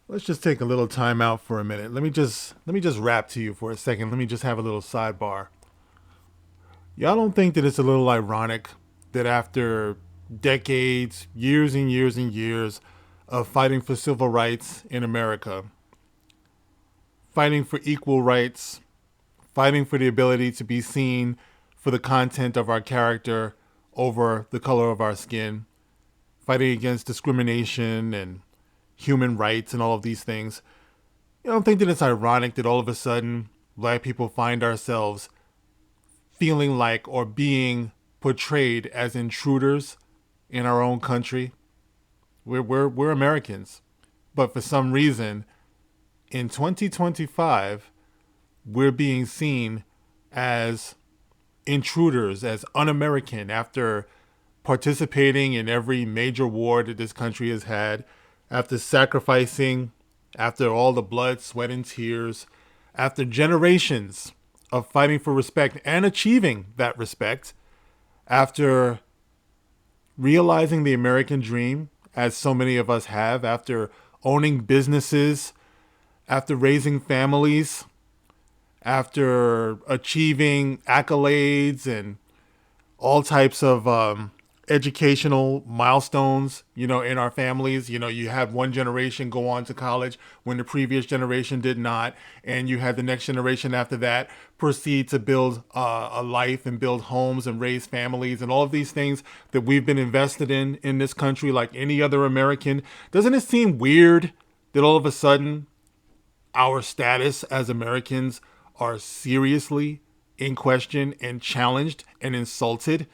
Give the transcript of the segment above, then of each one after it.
Let's just take a little time out for a minute. Let me just rap to you for a second. Let me just have a little sidebar. Y'all don't think that it's a little ironic that after decades, years and years and years of fighting for civil rights in America, fighting for equal rights, fighting for the ability to be seen for the content of our character over the color of our skin, fighting against discrimination and human rights and all of these things. You don't think that it's ironic that all of a sudden black people find ourselves feeling like or being portrayed as intruders in our own country? We're Americans. But for some reason, in 2025, we're being seen as intruders, as un American after participating in every major war that this country has had, after sacrificing, after all the blood, sweat, and tears, after generations of fighting for respect and achieving that respect, after realizing the American dream, as so many of us have, after owning businesses, after raising families, after achieving accolades and all types of educational milestones, in our families. You had one generation go on to college when the previous generation did not, and you had the next generation after that proceed to build a life and build homes and raise families and all of these things that we've been invested in this country like any other American. Doesn't it seem weird that all of a sudden our status as Americans are seriously in question and challenged and insulted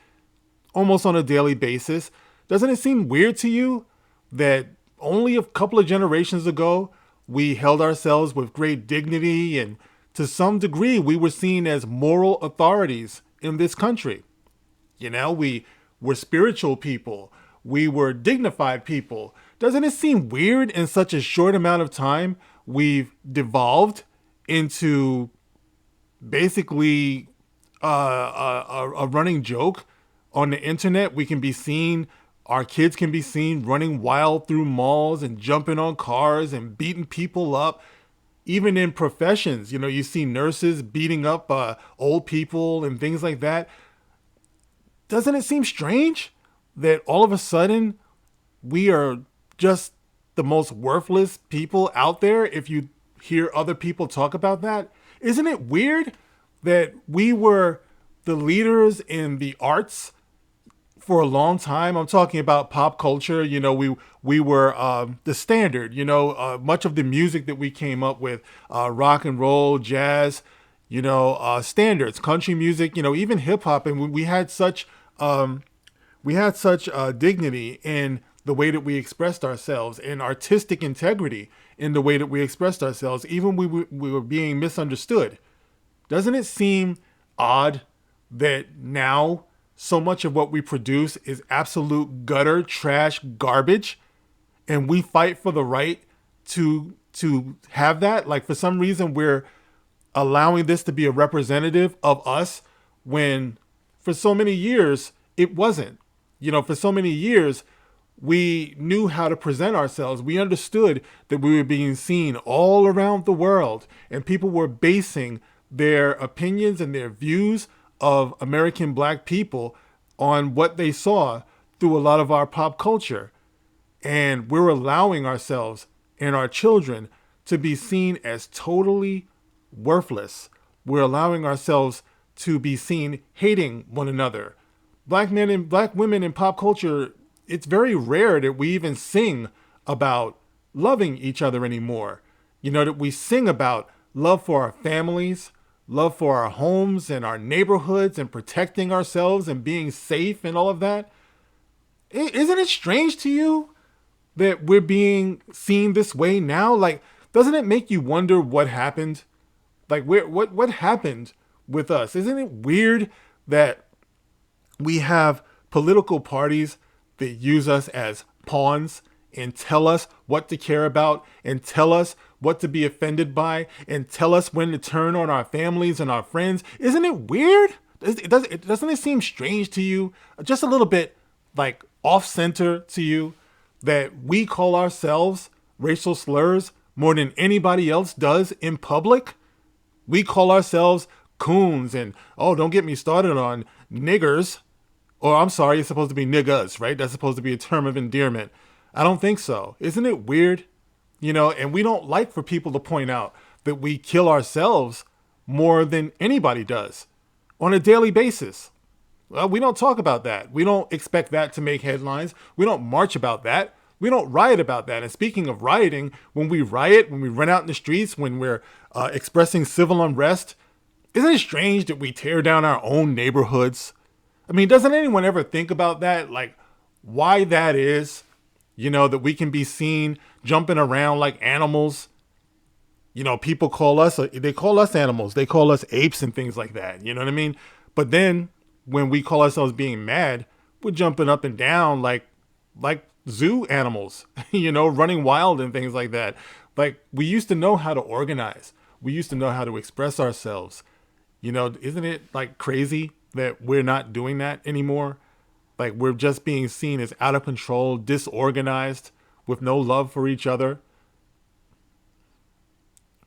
almost on a daily basis? Doesn't it seem weird to you that only a couple of generations ago we held ourselves with great dignity and to some degree we were seen as moral authorities in this country? We were spiritual people. We were dignified people. Doesn't it seem weird in such a short amount of time we've devolved into basically a running joke on the internet? We can be seen, our kids can be seen running wild through malls and jumping on cars and beating people up. Even in professions, you see nurses beating up old people and things like that. Doesn't it seem strange that all of a sudden we are just the most worthless people out there if you hear other people talk about that? Isn't it weird that we were the leaders in the arts for a long time? I'm talking about pop culture. We were the standard. Much of the music that we came up with, rock and roll, jazz, standards, country music, even hip hop, and we had such dignity in the way that we expressed ourselves and artistic integrity in the way that we expressed ourselves, even we were being misunderstood. Doesn't it seem odd that now so much of what we produce is absolute gutter, trash, garbage, and we fight for the right to have that? Like, for some reason we're allowing this to be a representative of us when for so many years it wasn't. For so many years we knew how to present ourselves. We understood that we were being seen all around the world, and people were basing their opinions and their views of American black people on what they saw through a lot of our pop culture. And we're allowing ourselves and our children to be seen as totally worthless. We're allowing ourselves to be seen hating one another. Black men and black women in pop culture, it's very rare that we even sing about loving each other anymore. That we sing about love for our families, love for our homes and our neighborhoods and protecting ourselves and being safe and all of that. Isn't it strange to you that we're being seen this way now? Like, doesn't it make you wonder what happened? Like, what happened with us? Isn't it weird that we have political parties that use us as pawns and tell us what to care about and tell us what to be offended by and tell us when to turn on our families and our friends? Isn't it weird? Doesn't it seem strange to you, just a little bit like off center to you, that we call ourselves racial slurs, more than anybody else does in public. We call ourselves coons and, oh, don't get me started on niggers. Or I'm sorry, it's supposed to be niggas, right? That's supposed to be a term of endearment. I don't think so. Isn't it weird? And we don't like for people to point out that we kill ourselves more than anybody does on a daily basis. Well, we don't talk about that. We don't expect that to make headlines. We don't march about that. We don't riot about that. And speaking of rioting, when we riot, when we run out in the streets, when we're expressing civil unrest, isn't it strange that we tear down our own neighborhoods? I mean, doesn't anyone ever think about that? Like, why that is, that we can be seen jumping around like animals. People they call us animals. They call us apes and things like that. You know what I mean? But then when we call ourselves being mad, we're jumping up and down like zoo animals, running wild and things like that. Like, we used to know how to organize. We used to know how to express ourselves. Isn't it like crazy that we're not doing that anymore? Like, we're just being seen as out of control, disorganized, with no love for each other.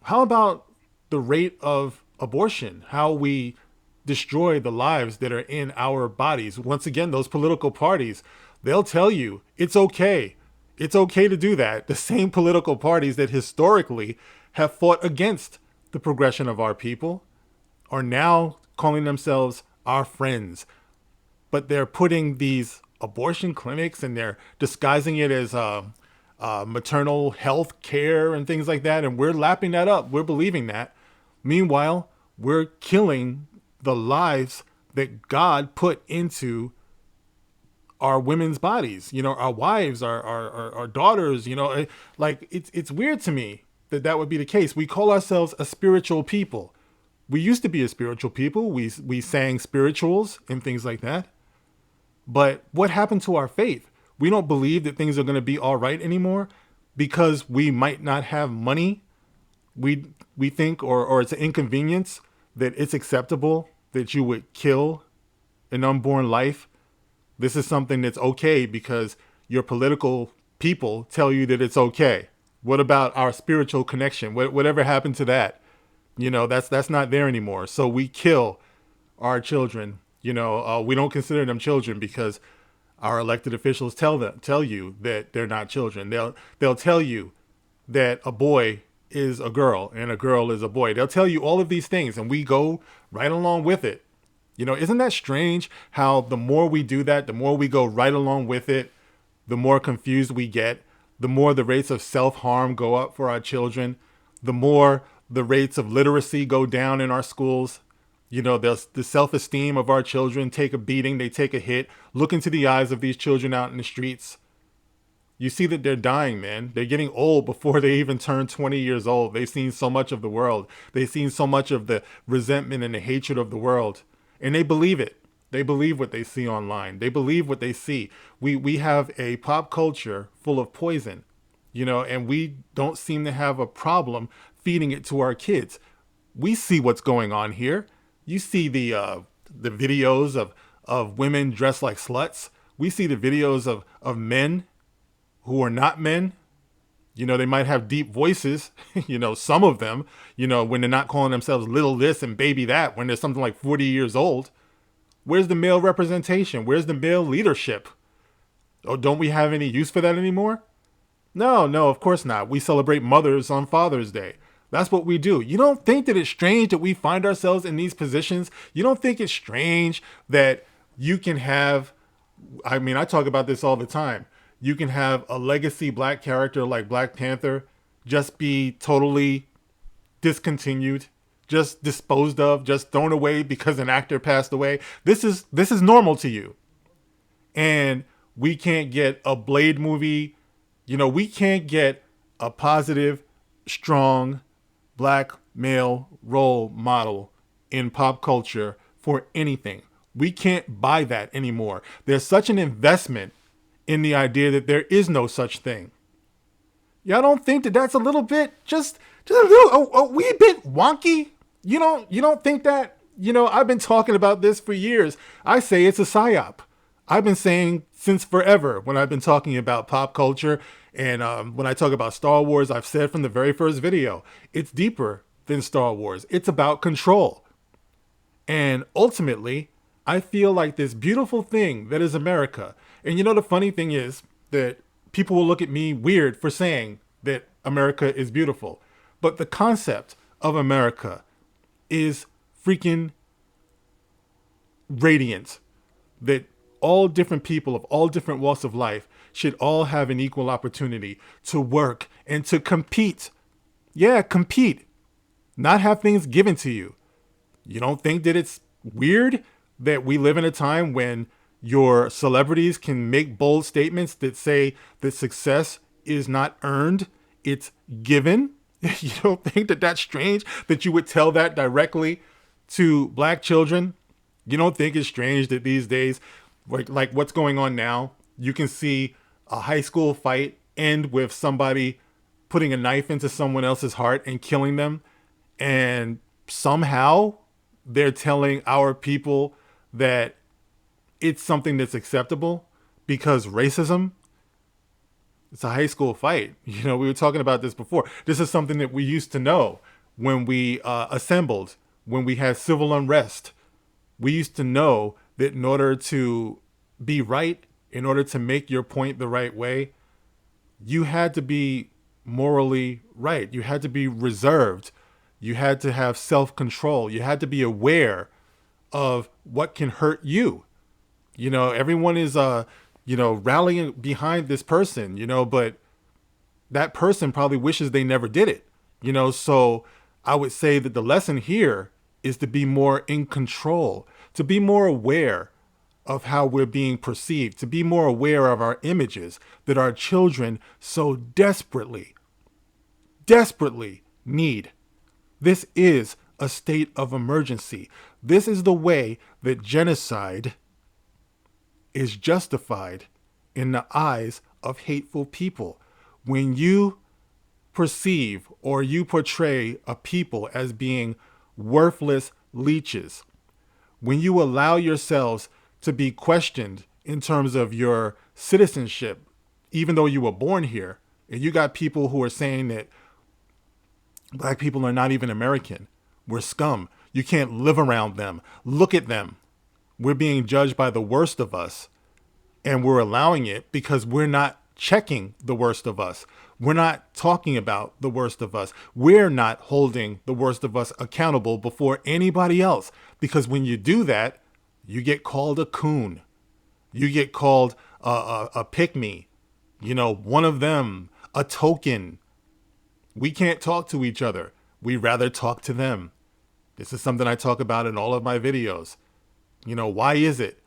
How about the rate of abortion? How we destroy the lives that are in our bodies? Once again, those political parties, they'll tell you it's okay. It's okay to do that. The same political parties that historically have fought against the progression of our people are now calling themselves our friends. But they're putting these abortion clinics and they're disguising it as maternal health care and things like that. And we're lapping that up. We're believing that. Meanwhile, we're killing the lives that God put into our women's bodies, our wives, our daughters, like it's weird to me that would be the case. We call ourselves a spiritual people. We used to be a spiritual people. We sang spirituals and things like that. But what happened to our faith? We don't believe that things are going to be all right anymore because we might not have money. We think, or it's an inconvenience, that it's acceptable that you would kill an unborn life. This is something that's okay because your political people tell you that it's okay. What about our spiritual connection? Whatever happened to that? That's not there anymore. So we kill our children. We don't consider them children because our elected officials tell you that they're not children. They'll tell you that a boy is a girl and a girl is a boy. They'll tell you all of these things and we go right along with it. Isn't that strange how the more we do that, the more we go right along with it, the more confused we get, the more the rates of self-harm go up for our children, the more the rates of literacy go down in our schools. The self-esteem of our children take a beating, they take a hit. Look into the eyes of these children out in the streets. You see that they're dying, man. They're getting old before they even turn 20 years old. They've seen so much of the world. They've seen so much of the resentment and the hatred of the world. And they believe it. They believe what they see online. They believe what they see. We have a pop culture full of poison, and we don't seem to have a problem feeding it to our kids. We see what's going on here. You see the videos of women dressed like sluts. We see the videos of men who are not men. They might have deep voices, some of them, when they're not calling themselves little this and baby that, when they're something like 40 years old. Where's the male representation? Where's the male leadership? Oh, don't we have any use for that anymore? No, of course not. We celebrate mothers on Father's Day. That's what we do. You don't think that it's strange that we find ourselves in these positions? You don't think it's strange that you can have, I talk about this all the time. You can have a legacy black character like Black Panther just be totally discontinued, just disposed of, just thrown away because an actor passed away. This is normal to you. And we can't get a Blade movie. We can't get a positive, strong black male role model in pop culture for anything. We can't buy that anymore. There's such an investment in the idea that there is no such thing. Y'all don't think that that's a little bit, just a little, a wee bit wonky? You don't think that? I've been talking about this for years. I say it's a psyop. I've been saying since forever when I've been talking about pop culture And when I talk about Star Wars, I've said from the very first video, it's deeper than Star Wars. It's about control. And ultimately, I feel like this beautiful thing that is America. And you know, the funny thing is that people will look at me weird for saying that America is beautiful. But the concept of America is freaking radiant. That all different people of all different walks of life should all have an equal opportunity to work and to compete. Yeah, compete. Not have things given to you. You don't think that it's weird that we live in a time when your celebrities can make bold statements that say that success is not earned, it's given? You don't think that that's strange that you would tell that directly to black children? You don't think it's strange that these days, like what's going on now, you can see a high school fight end with somebody putting a knife into someone else's heart and killing them, and somehow they're telling our people that it's something that's acceptable because racism? It's a high school fight. You know, we were talking about this before. This is something that we used to know when we assembled, when we had civil unrest. We used to know that in order to be right, in order to make your point the right way, you had to be morally right. You had to be reserved. You had to have self-control. You had to be aware of what can hurt you. You know, everyone is, rallying behind this person, but that person probably wishes they never did it, so I would say that the lesson here is to be more in control, to be more aware of how we're being perceived, to be more aware of our images that our children so desperately need. This is a state of emergency. This is the way that genocide is justified in the eyes of hateful people. When you perceive or you portray a people as being worthless leeches, when you allow yourselves to be questioned in terms of your citizenship, even though you were born here, and you got people who are saying that black people are not even American, we're scum, you can't live around them, look at them. We're being judged by the worst of us, and we're allowing it because we're not checking the worst of us. We're not talking about the worst of us. We're not holding the worst of us accountable before anybody else, because when you do that, you get called a coon. You get called a pick-me, one of them, a token. We can't talk to each other. We rather talk to them. This is something I talk about in all of my videos. Why is it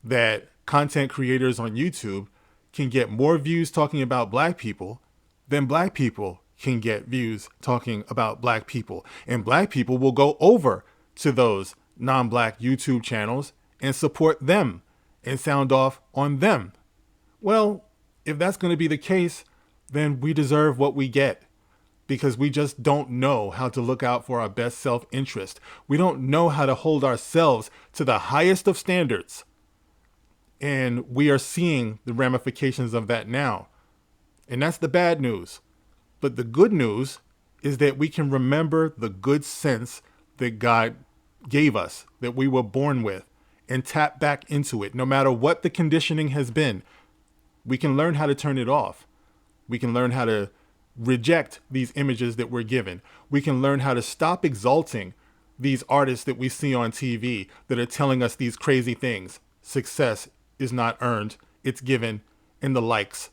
that content creators on YouTube can get more views talking about black people than black people can get views talking about black people? And black people will go over to those non-black YouTube channels and support them and sound off on them. Well, if that's going to be the case, then we deserve what we get, because we just don't know how to look out for our best self-interest. We don't know how to hold ourselves to the highest of standards. And we are seeing the ramifications of that now. And that's the bad news. But the good news is that we can remember the good sense that God gave us, that we were born with, and tap back into it. No matter what the conditioning has been, we can learn how to turn it off. We can learn how to reject these images that we're given. We can learn how to stop exalting these artists that we see on TV that are telling us these crazy things. Success is not earned, it's given, and the likes.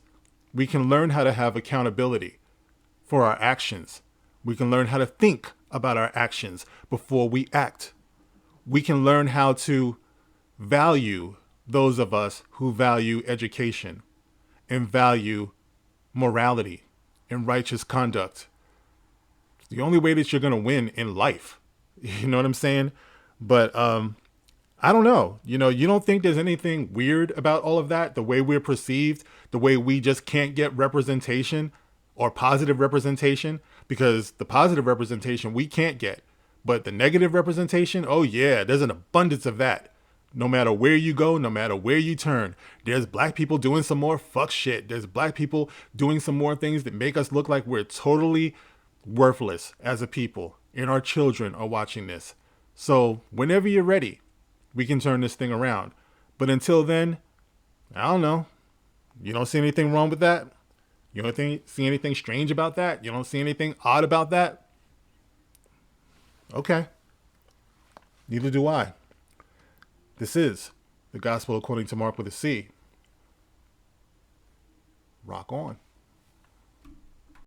We can learn how to have accountability for our actions. We can learn how to think about our actions before we act. We can learn how to value those of us who value education and value morality and righteous conduct. It's the only way that you're going to win in life. You know what I'm saying? But I don't know. You don't think there's anything weird about all of that? The way we're perceived, the way we just can't get representation or positive representation, because the positive representation we can't get, but the negative representation, oh yeah, there's an abundance of that. No matter where you go, no matter where you turn, there's black people doing some more fuck shit. There's black people doing some more things that make us look like we're totally worthless as a people. And our children are watching this. So whenever you're ready, we can turn this thing around. But until then, I don't know. You don't see anything wrong with that? You don't see anything strange about that? You don't see anything odd about that? Okay. Neither do I. This is the gospel according to Mark with a C. Rock on.